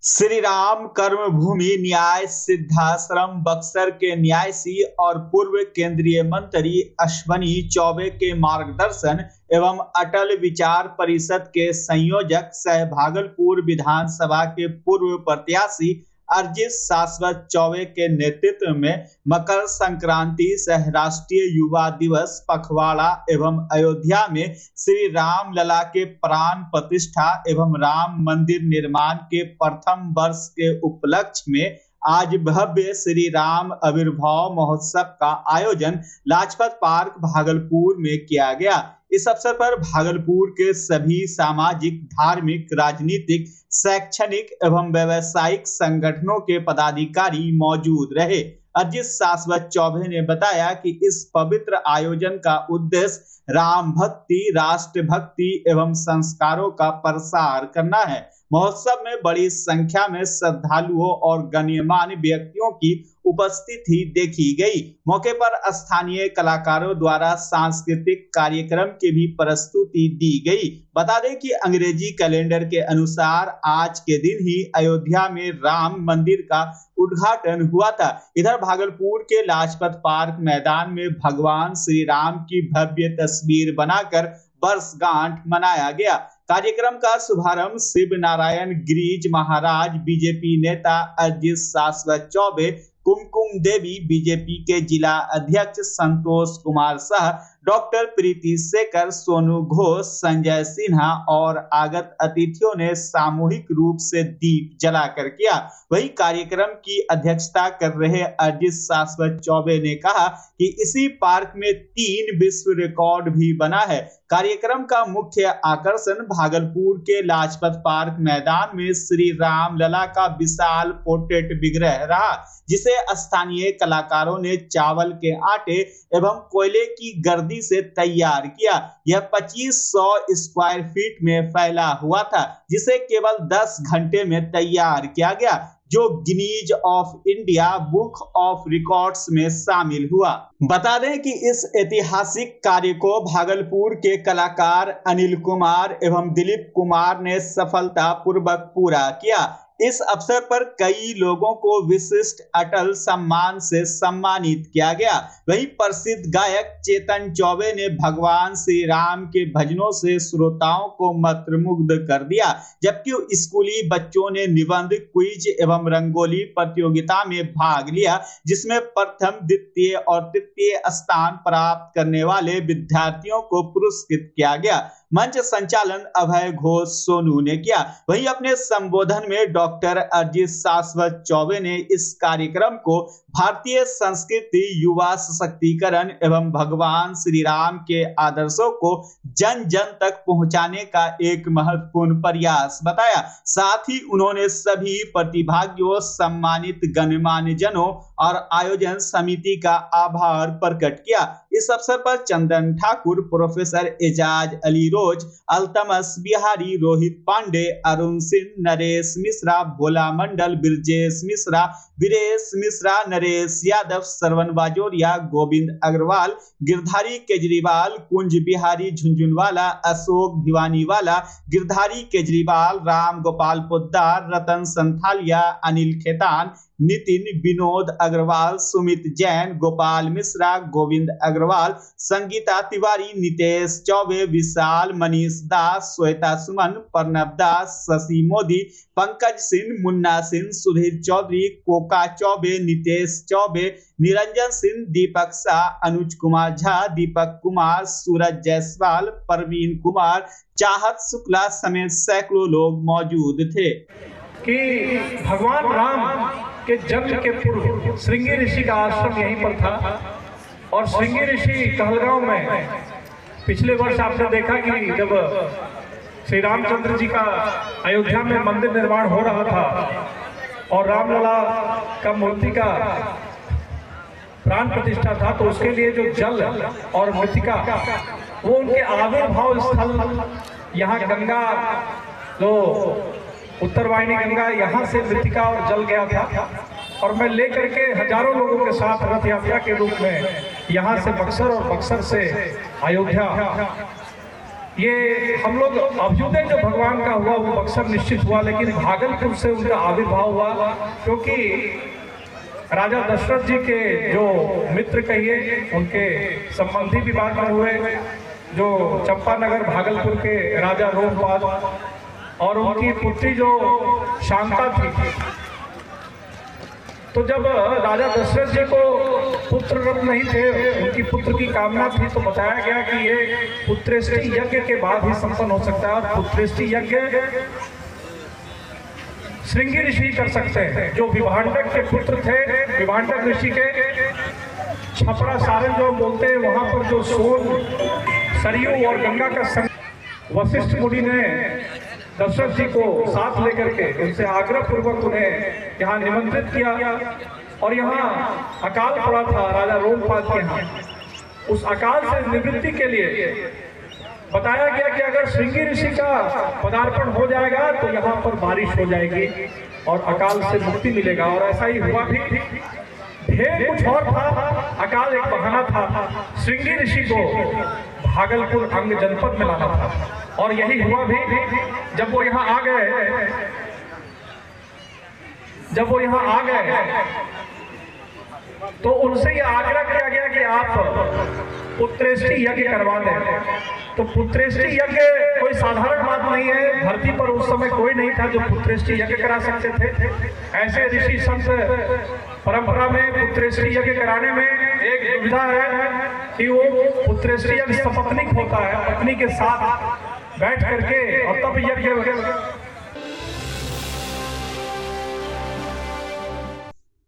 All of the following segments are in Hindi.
श्री राम कर्मभूमि न्याय सिद्धाश्रम बक्सर के न्यासी और पूर्व केंद्रीय मंत्री अश्वनी चौबे के मार्गदर्शन एवं अटल विचार परिषद के संयोजक सह भागलपुर विधानसभा के पूर्व प्रत्याशी अरजित शाश्वत चौबे के नेतृत्व में मकर संक्रांति सह राष्ट्रीय युवा दिवस पखवाड़ा एवं अयोध्या में श्री राम लला के प्राण प्रतिष्ठा एवं राम मंदिर निर्माण के प्रथम वर्ष के उपलक्ष्य में आज भव्य श्री राम आविर्भाव महोत्सव का आयोजन लाजपत पार्क भागलपुर में किया गया। इस अवसर पर भागलपुर के सभी सामाजिक, धार्मिक, राजनीतिक, शैक्षणिक एवं व्यावसायिक संगठनों के पदाधिकारी मौजूद रहे। अरजित शाश्वत चौबे ने बताया कि इस पवित्र आयोजन का उद्देश्य राम भक्ति, राष्ट्र भक्ति एवं संस्कारों का प्रसार करना है। महोत्सव में बड़ी संख्या में श्रद्धालुओं और गण्यमान्य व्यक्तियों की उपस्थिति देखी गई। मौके पर स्थानीय कलाकारों द्वारा सांस्कृतिक कार्यक्रम की भी प्रस्तुति दी गई। बता दें कि अंग्रेजी कैलेंडर के अनुसार आज के दिन ही अयोध्या में राम मंदिर का उद्घाटन हुआ था। इधर भागलपुर के लाजपत पार्क मैदान में भगवान श्री राम की भव्य तस्वीर बनाकर वर्षगांठ मनाया गया। कार्यक्रम का शुभारंभ शिव नारायण गिरीज महाराज, बीजेपी नेता अरजित शाश्वत चौबे, कुमकुम देवी, बीजेपी के जिला अध्यक्ष संतोष कुमार शाह, डॉक्टर प्रीति शेखर, सोनू घोष, संजय सिन्हा और आगत अतिथियों ने सामूहिक रूप से दीप जलाकर किया। वही कार्यक्रम की अध्यक्षता कर रहे अरजित शाश्वत चौबे ने कहा कि इसी पार्क में 3 विश्व रिकॉर्ड भी बना है। कार्यक्रम का मुख्य आकर्षण भागलपुर के लाजपत पार्क मैदान में श्री राम लला का विशाल पोर्ट्रेट विग्रह रहा, जिसे स्थानीय कलाकारों ने चावल के आटे एवं कोयले की गर्दी से तैयार किया। यह 2500 स्क्वायर फीट में फैला हुआ था, जिसे केवल 10 घंटे में तैयार किया गया, जो Guinness of India book of records में शामिल हुआ। बता दें कि इस ऐतिहासिक कार्य को भागलपुर के कलाकार अनिल कुमार एवं दिलीप कुमार ने सफलतापूर्वक पूरा किया। इस अवसर पर कई लोगों को विशिष्ट अटल सम्मान से सम्मानित किया गया। वहीं प्रसिद्ध गायक चेतन चौबे ने भगवान श्री राम के भजनों से श्रोताओं को मंत्रमुग्ध कर दिया, जबकि स्कूली बच्चों ने निबंध, क्विज एवं रंगोली प्रतियोगिता में भाग लिया, जिसमें प्रथम, द्वितीय और तृतीय स्थान प्राप्त करने वाले विद्यार्थियों को पुरस्कृत किया गया। मंच संचालन अभय घोष सोनू ने किया। वहीं अपने संबोधन में डॉक्टर अरजित शाश्वत चौबे ने इस कार्यक्रम को भारतीय संस्कृति, युवा सशक्तिकरण एवं भगवान श्री राम के आदर्शों को जन जन तक पहुंचाने का एक महत्वपूर्ण प्रयास बताया। साथ ही उन्होंने सभी प्रतिभागियों, सम्मानित गणमान्य जनों और आयोजन समिति का आभार प्रकट किया। इस अवसर पर चंदन ठाकुर, प्रोफेसर एजाज अली रोज, अल्तमस बिहारी, रोहित पांडे, अरुण सिंह, नरेश मिश्रा, भोला मंडल, ब्रजेश मिश्रा, वीरेश मिश्रा, नरेश यादव, श्रवण बाजोरिया, गोविंद अग्रवाल, गिरधारी केजरीवाल, कुंज बिहारी झुंझुनवाला, अशोक भिवानीवाला, गिरधारी केजरीवाल, राम गोपाल पोद्दार, रतन संथालिया, अनिल खेतान, नितिन, विनोद अग्रवाल, सुमित जैन, गोपाल मिश्रा, गोविंद अग्रवाल, संगीता तिवारी, नितेश चौबे, विशाल, मनीष दास, श्वेता सुमन, प्रणब दास, शशि मोदी, पंकज सिंह, मुन्ना सिंह, सुधीर चौधरी, कोका चौबे, नितेश चौबे, निरंजन सिंह, दीपक शाह, अनुज कुमार झा, दीपक कुमार, सूरज जायसवाल, परवीन कुमार, चाहत शुक्ला समेत सैकड़ों लोग मौजूद थे। कि भगवान राम के जन्म के पूर्व श्रृंगी ऋषि का आश्रम यहीं पर था और श्रृंगी ऋषि कहलगांव में पिछले वर्ष आपने देखा कि जब श्री रामचंद्र जी का अयोध्या में मंदिर निर्माण हो रहा था और रामलला का मूर्ति का प्राण प्रतिष्ठा था, तो उसके लिए जो जल और मृतिका वो उनके आविर्भाव स्थल यहाँ गंगा, जो उत्तरवाहिनी गंगा, यहाँ से मृतिका और जल गया था और मैं लेकर के हजारों लोगों के साथ रथ यात्रा के रूप में यहाँ से बक्सर और बक्सर से अयोध्या ये हम लोग अभ्युदय जो भगवान का हुआ वो बक्सर निश्चित हुआ, लेकिन भागलपुर से उनका आविर्भाव हुआ क्योंकि राजा दशरथ जी के जो मित्र कहिए उनके संबंधी विवाह में हुए, जो चंपानगर भागलपुर के राजा रोमपाल और उनकी पुत्री जो शांता थी। तो जब राजा दशरथ जी को पुत्र रत्न नहीं थे, उनकी पुत्र की कामना थी, तो बताया गया कि ये पुत्रेष्टि यज्ञ के बाद ही संपन्न हो सकता है। और पुत्रेष्टि यज्ञ श्रृंगी ऋषि कर सकते हैं, जो विभांडक के पुत्र थे। विभांडक ऋषि के छपरा सारण जो बोलते हैं, वहां पर जो सोन, सरयू और गंगा का संग वशिष्ठ मुनि ने दशरथ जी को साथ लेकर के उनसे आग्रह पूर्वक उन्हें यहाँ निमंत्रित किया और यहाँ अकाल पड़ा था राजा रोमपाल के यहाँ। उस अकाल से निवृत्ति के लिए बताया गया कि अगर श्रृंगी ऋषि का पदार्पण हो जाएगा तो यहाँ पर बारिश हो जाएगी और अकाल से मुक्ति मिलेगा। और ऐसा ही हुआ भी। ढेर कुछ और था, अकाल एक बहाना था श्रृंगी ऋषि को भागलपुर अंग जनपद में लाना था। और यही हुआ भी। जब वो यहाँ आ गए तो उनसे ये आग्रह किया गया कि आप पुत्रेष्टि यज्ञ करवा दें। तो पुत्रेष्टि यज्ञ कोई साधारण बात नहीं है। धरती पर उस समय कोई नहीं था जो पुत्रेष्टि यज्ञ करा सकते थे। ऐसे ऋषि संत परंपरा में पुत्रेष्टि यज्ञ कराने में एक दुविधा है कि वो पुत्रेष्टि यज्ञ सपत्नीक होता है, पत्नी के साथ बैठ करके और तब यज्ञ।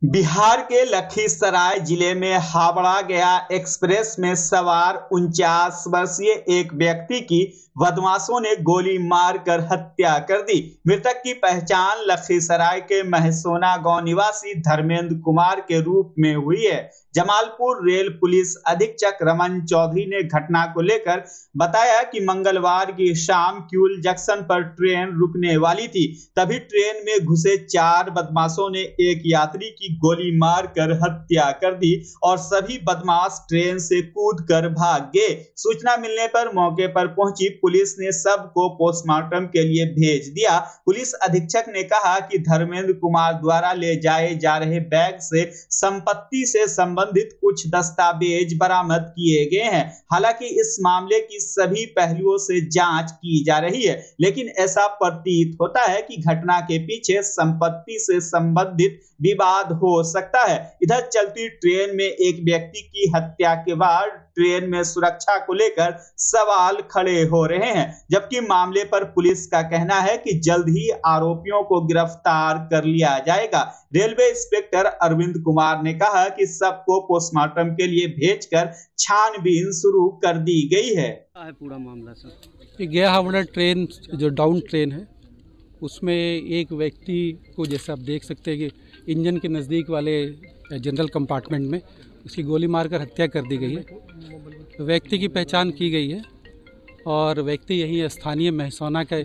बिहार के लखीसराय जिले में हावड़ा गया एक्सप्रेस में सवार 49 वर्षीय एक व्यक्ति की बदमाशों ने गोली मारकर हत्या कर दी। मृतक की पहचान लखीसराय के महसोना गांव निवासी धर्मेंद्र कुमार के रूप में हुई है। जमालपुर रेल पुलिस अधीक्षक रमन चौधरी ने घटना को लेकर बताया कि मंगलवार की शाम क्यूल जंक्शन पर ट्रेन रुकने वाली थी। तभी ट्रेन में घुसे 4 बदमाशों ने एक यात्री की गोली मारकर हत्या कर दी और सभी बदमाश ट्रेन से कूदकर भाग गए। सूचना मिलने पर मौके पर पहुंची पुलिस ने सबको पोस्टमार्टम के लिए भेज दिया। पुलिस अधीक्षक ने कहा कि धर्मेंद्र कुमार द्वारा ले जाए जा रहे बैग से संपत्ति से संबंधित कुछ दस्तावेज बरामद किए गए हैं। हालांकि इस मामले की सभी पहलुओं से जांच की जा रही है, लेकिन ऐसा प्रतीत होता है कि घटना के पीछे संपत्ति से संबंधित विवाद हो सकता है। इधर चलती ट्रेन में एक व्यक्ति की हत्या के बाद ट्रेन में सुरक्षा को लेकर सवाल खड़े हो रहे हैं, जबकि मामले पर पुलिस का कहना है कि जल्द ही आरोपियों को गिरफ्तार कर लिया जाएगा। रेलवे इंस्पेक्टर अरविंद कुमार ने कहा कि सबको पोस्टमार्टम के लिए भेजकर छानबीन शुरू कर दी गई है। पूरा मामला सर, गया हावड़ा ट्रेन जो डाउन ट्रेन है उसमें एक व्यक्ति को, जैसे आप देख सकते हैं कि इंजन के नज़दीक वाले जनरल कंपार्टमेंट में उसकी गोली मारकर हत्या कर दी गई है। व्यक्ति की पहचान की गई है और व्यक्ति यही स्थानीय महसौना के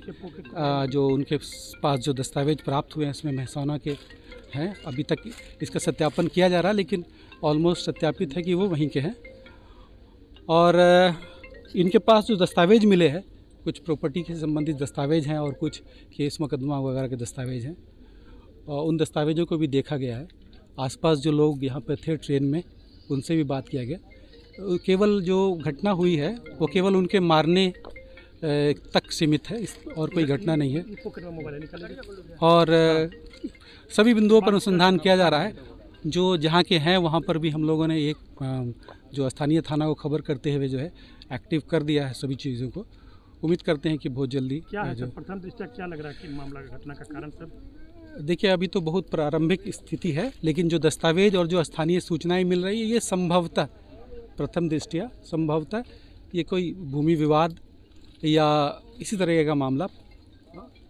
जो उनके पास जो दस्तावेज प्राप्त हुए हैं इसमें महसौना के हैं। अभी तक इसका सत्यापन किया जा रहा है, लेकिन ऑलमोस्ट सत्यापित है कि वो वहीं के हैं। और इनके पास जो दस्तावेज मिले हैं, कुछ प्रॉपर्टी के संबंधित दस्तावेज हैं और कुछ केस मुकदमा वगैरह के दस्तावेज हैं, और उन दस्तावेजों को भी देखा गया है। आसपास जो लोग यहाँ पर थे ट्रेन में, उनसे भी बात किया गया। केवल जो घटना हुई है वो केवल उनके मारने तक सीमित है, और कोई घटना नहीं है। और सभी बिंदुओं पर अनुसंधान किया जा रहा है। जो जहाँ के हैं वहाँ पर भी हम लोगों ने एक जो स्थानीय थाना को खबर करते हुए जो है एक्टिव कर दिया है सभी चीज़ों को। उम्मीद करते हैं कि बहुत जल्दी क्या है सर, प्रथम दृष्टया क्या लग रहा है कि मामला का घटना का कारण सर? देखिए, अभी तो बहुत प्रारंभिक स्थिति है, लेकिन जो दस्तावेज और जो स्थानीय सूचनाएं मिल रही है, ये संभवतः प्रथम दृष्टया संभवतः ये कोई भूमि विवाद या इसी तरह का मामला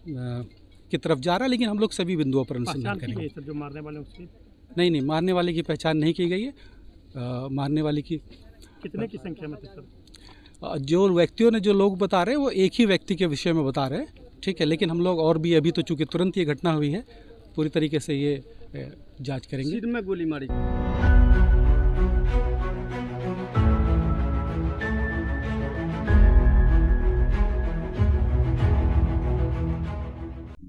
की तरफ जा रहा है। लेकिन हम लोग सभी बिंदुओं पर अनुसंधान करेंगे। सर, जो मारने वाले उसकी नहीं, मारने वाले की पहचान नहीं की गई है। मारने वाले की कितने की संख्या में थे सर? जो व्यक्तियों ने, जो लोग बता रहे हैं वो एक ही व्यक्ति के विषय में बता रहे हैं, ठीक है। लेकिन हम लोग और भी, अभी तो चूँकि तुरंत ये घटना हुई है, पूरी तरीके से ये जांच करेंगे। सिर में गोली मारी।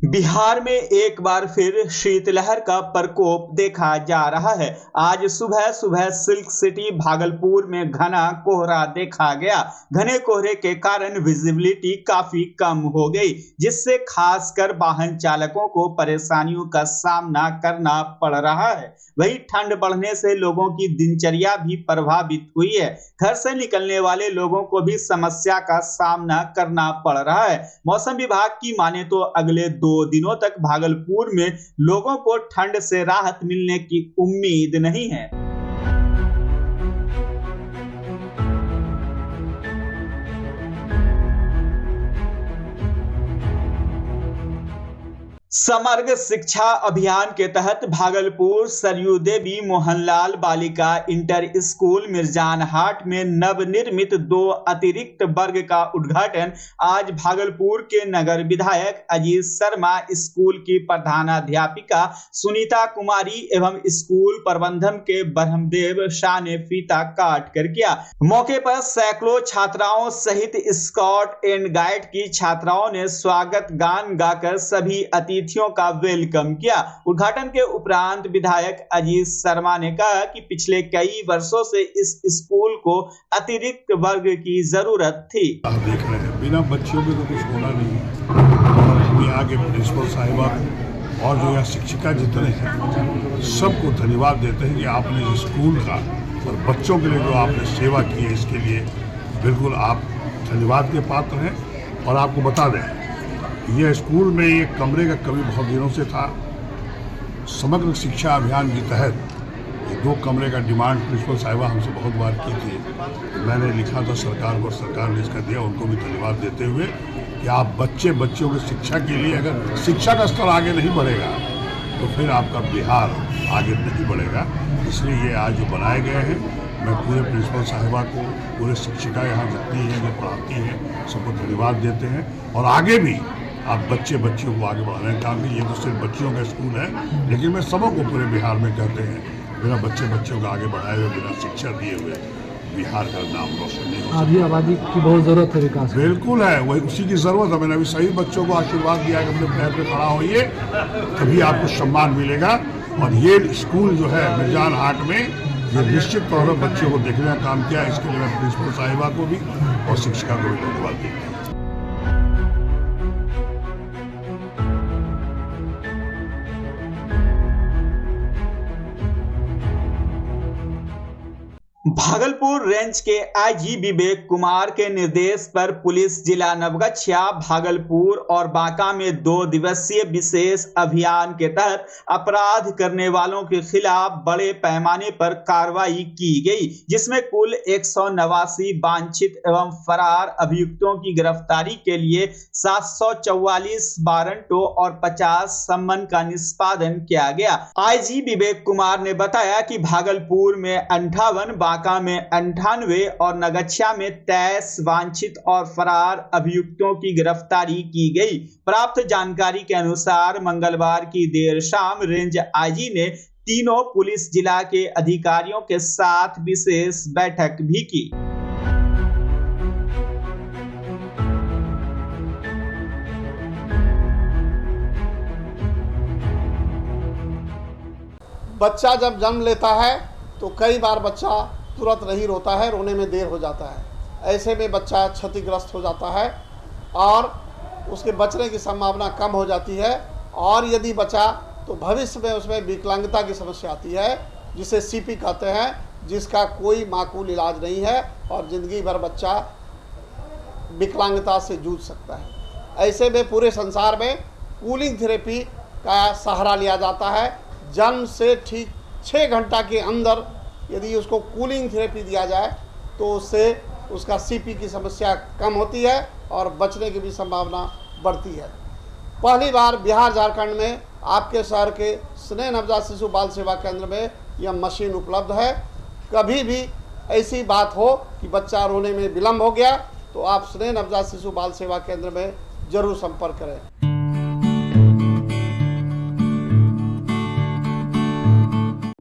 बिहार में एक बार फिर शीतलहर का प्रकोप देखा जा रहा है। आज सुबह सुबह सिल्क सिटी भागलपुर में घना कोहरा देखा गया। घने कोहरे के कारण विजिबिलिटी काफी कम हो गई, जिससे खासकर वाहन चालकों को परेशानियों का सामना करना पड़ रहा है। वहीं ठंड बढ़ने से लोगों की दिनचर्या भी प्रभावित हुई है। घर से निकलने वाले लोगों को भी समस्या का सामना करना पड़ रहा है। मौसम विभाग की माने तो अगले 2 दिनों तक भागलपुर में लोगों को ठंड से राहत मिलने की उम्मीद नहीं है। समग्र शिक्षा अभियान के तहत भागलपुर सरयू देवी मोहनलाल बालिका इंटर स्कूल मिर्जान हाट में नवनिर्मित 2 अतिरिक्त वर्ग का उद्घाटन आज भागलपुर के नगर विधायक अजीत शर्मा, स्कूल की प्रधानाध्यापिका सुनीता कुमारी एवं स्कूल प्रबंधन के ब्रह्मदेव शाह ने फीता काट कर किया। मौके पर सैकड़ों छात्राओं सहित स्काउट एंड गाइड की छात्राओं ने स्वागत गान गाकर सभी अतिथियों का वेलकम किया। उद्घाटन के उपरांत विधायक अजीत शर्मा ने कहा कि पिछले कई वर्षों से इस स्कूल को अतिरिक्त वर्ग की जरूरत थी। देख रहे हैं बिना बच्चों के तो कुछ होना नहीं। और यहाँ के प्रिंसिपल साहिबा और जो यहाँ शिक्षिका जितने हैं सबको धन्यवाद देते हैं कि आपने इस स्कूल का और बच्चों के लिए जो आपने सेवा की है, इसके लिए बिल्कुल आप धन्यवाद के पात्र हैं। और आपको बता दें, यह स्कूल में एक कमरे का कमी बहुत दिनों से था। समग्र शिक्षा अभियान के तहत ये 2 कमरे का डिमांड प्रिंसिपल साहिबा हमसे बहुत बार की थी। मैंने लिखा था सरकार को, सरकार ने इसका दिया। उनको भी धन्यवाद देते हुए कि आप बच्चों की शिक्षा के लिए, अगर शिक्षा का स्तर आगे नहीं बढ़ेगा तो फिर आपका बिहार आगे नहीं बढ़ेगा। इसलिए ये आज जो बनाए गए हैं, मैं पूरे प्रिंसिपल साहिबा को, पूरे शिक्षिका यहाँ जितनी हैं जो पढ़ाती हैं, सबको धन्यवाद देते हैं। और आगे भी आप बच्चों को आगे बढ़ाने का काम कीजिए। ये तो सिर्फ बच्चियों का स्कूल है, लेकिन मैं सबों को पूरे बिहार में कहते हैं, बिना बच्चों को आगे बढ़ाए हुए, बिना शिक्षा दिए हुए बिहार का नाम रोशन नहीं हो सकता। आधी आबादी की बहुत जरूरत है विकास। बिल्कुल है, वही उसी की जरूरत है। मैंने अभी सभी बच्चों को आशीर्वाद दिया कि अपने पैर पे खड़ा होइए, तभी आपको सम्मान मिलेगा। और ये स्कूल जो है मिर्जान हाट में, ये निश्चित तौर पर बच्चों को देखने का काम किया। इसके लिए मैं प्रिंसिपल साहिबा को भी और शिक्षिका को भी धन्यवाद देता हूँ। भागलपुर रेंज के आईजी विवेक कुमार के निर्देश पर पुलिस जिला नवगछिया, भागलपुर और बांका में 2 दिवसीय विशेष अभियान के तहत अपराध करने वालों के खिलाफ बड़े पैमाने पर कार्रवाई की गई, जिसमें कुल 189 वांछित एवं फरार अभियुक्तों की गिरफ्तारी के लिए 744 वारंटों और 50 सम्मन का निष्पादन किया गया। आईजी विवेक कुमार ने बताया कि भागलपुर में 58, बांका में 98 और नगछिया में 23 वांछित और फरार अभियुक्तों की गिरफ्तारी की गई। प्राप्त जानकारी के अनुसार मंगलवार की देर शाम रेंज आईजी ने तीनों पुलिस जिला के अधिकारियों के साथ विशेष बैठक भी की। बच्चा जब जन्म लेता है तो कई बार बच्चा तुरंत नहीं रोता है, रोने में देर हो जाता है। ऐसे में बच्चा क्षतिग्रस्त हो जाता है और उसके बचने की संभावना कम हो जाती है। और यदि बचा तो भविष्य में उसमें विकलांगता की समस्या आती है, जिसे सीपी कहते हैं, जिसका कोई माकूल इलाज नहीं है और ज़िंदगी भर बच्चा विकलांगता से जूझ सकता है। ऐसे में पूरे संसार में कूलिंग थेरेपी का सहारा लिया जाता है। जन्म से ठीक 6 घंटा के अंदर यदि उसको कूलिंग थेरेपी दिया जाए तो उससे उसका सीपी की समस्या कम होती है और बचने की भी संभावना बढ़ती है। पहली बार बिहार झारखंड में आपके शहर के स्नेह नवजात शिशु बाल सेवा केंद्र में यह मशीन उपलब्ध है। कभी भी ऐसी बात हो कि बच्चा रोने में विलम्ब हो गया तो आप स्नेह नवजात शिशु बाल सेवा केंद्र में जरूर संपर्क करें।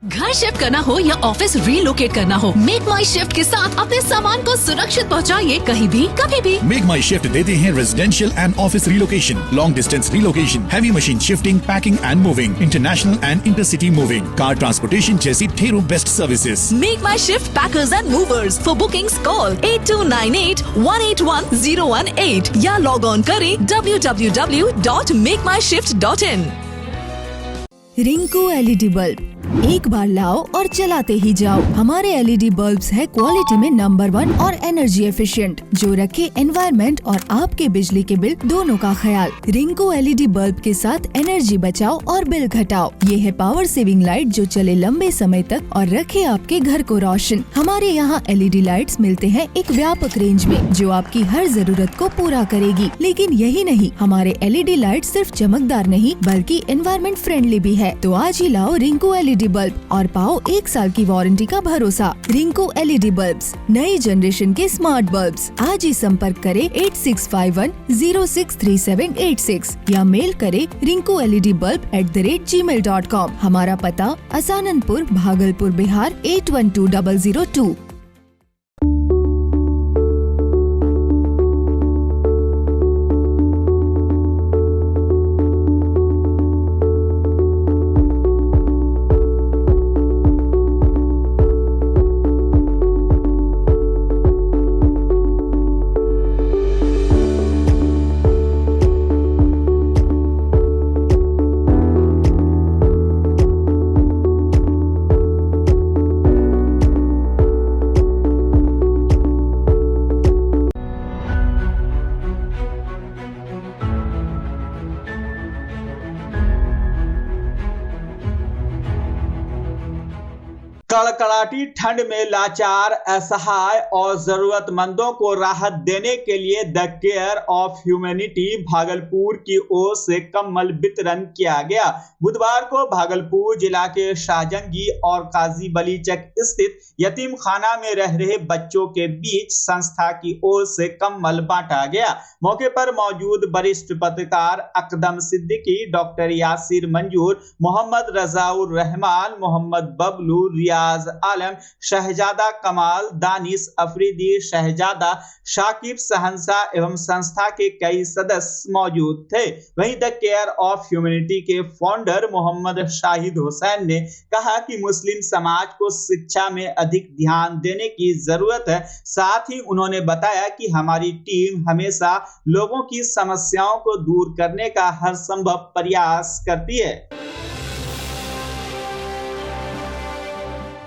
घर शिफ्ट करना हो या ऑफिस रीलोकेट करना हो, मेक माई शिफ्ट के साथ अपने सामान को सुरक्षित पहुंचाइए, कहीं भी कभी भी। मेक माई शिफ्ट देते हैं residential and office relocation, long distance relocation, heavy machine shifting, packing and moving, international and intercity moving, car transportation जैसी ढेरों best services. Make my shift packers and movers. For bookings call 8298-181-018 या लॉग ऑन करें www.makemyshift.in। रिंकू एलईडी बल्ब, एक बार लाओ और चलाते ही जाओ। हमारे एलईडी बल्ब्स है क्वालिटी में नंबर 1 और एनर्जी एफिशिएंट, जो रखे एनवायरनमेंट और आपके बिजली के बिल दोनों का ख्याल। रिंकू एलईडी बल्ब के साथ एनर्जी बचाओ और बिल घटाओ। ये है पावर सेविंग लाइट जो चले लंबे समय तक और रखे आपके घर को रोशन। हमारे यहाँ एलईडी लाइट्स मिलते हैं एक व्यापक रेंज में, जो आपकी हर जरूरत को पूरा करेगी। लेकिन यही नहीं, हमारे एलईडी लाइट सिर्फ चमकदार नहीं बल्कि एनवायरनमेंट फ्रेंडली भी है। तो आज ही लाओ रिंकू एलईडी बल्ब और पाओ 1 साल की वारंटी का भरोसा। रिंकू एलईडी बल्ब्स, नई जनरेशन के स्मार्ट बल्ब्स। आज ही संपर्क करें 8651063786 या मेल करें rinku.led.bulb@gmail.com। हमारा पता असाननपुर, भागलपुर, बिहार 812002। कड़कड़ाती ठंड में लाचार, असहाय और जरूरतमंदों को राहत देने के लिए the care of humanity Bhagalpur की ओर से कंबल वितरण किया गया। बुधवार को भागलपुर जिला के शाहजंगी और काजी बलीचक स्थित यतीम खाना में रह रहे बच्चों के बीच संस्था की ओर से कंबल बांटा गया। मौके पर मौजूद वरिष्ठ पत्रकार अकदम सिद्दीकी, डॉक्टर यासिर मंजूर, मोहम्मद रजाउर रहमान, मोहम्मद बबलू, रियाज आलम, शहजादा कमाल, दानिश अफरीदी, शहजादा शाकिब शहंशाह एवं संस्था के कई सदस्य मौजूद थे। वहीं द केयर ऑफ ह्यूमैनिटी के फाउंडर मोहम्मद शाहिद हुसैन ने कहा कि मुस्लिम समाज को शिक्षा में अधिक ध्यान देने की जरूरत है। साथ ही उन्होंने बताया कि हमारी टीम हमेशा लोगों की समस्याओं को दूर करने का हर संभव प्रयास करती है।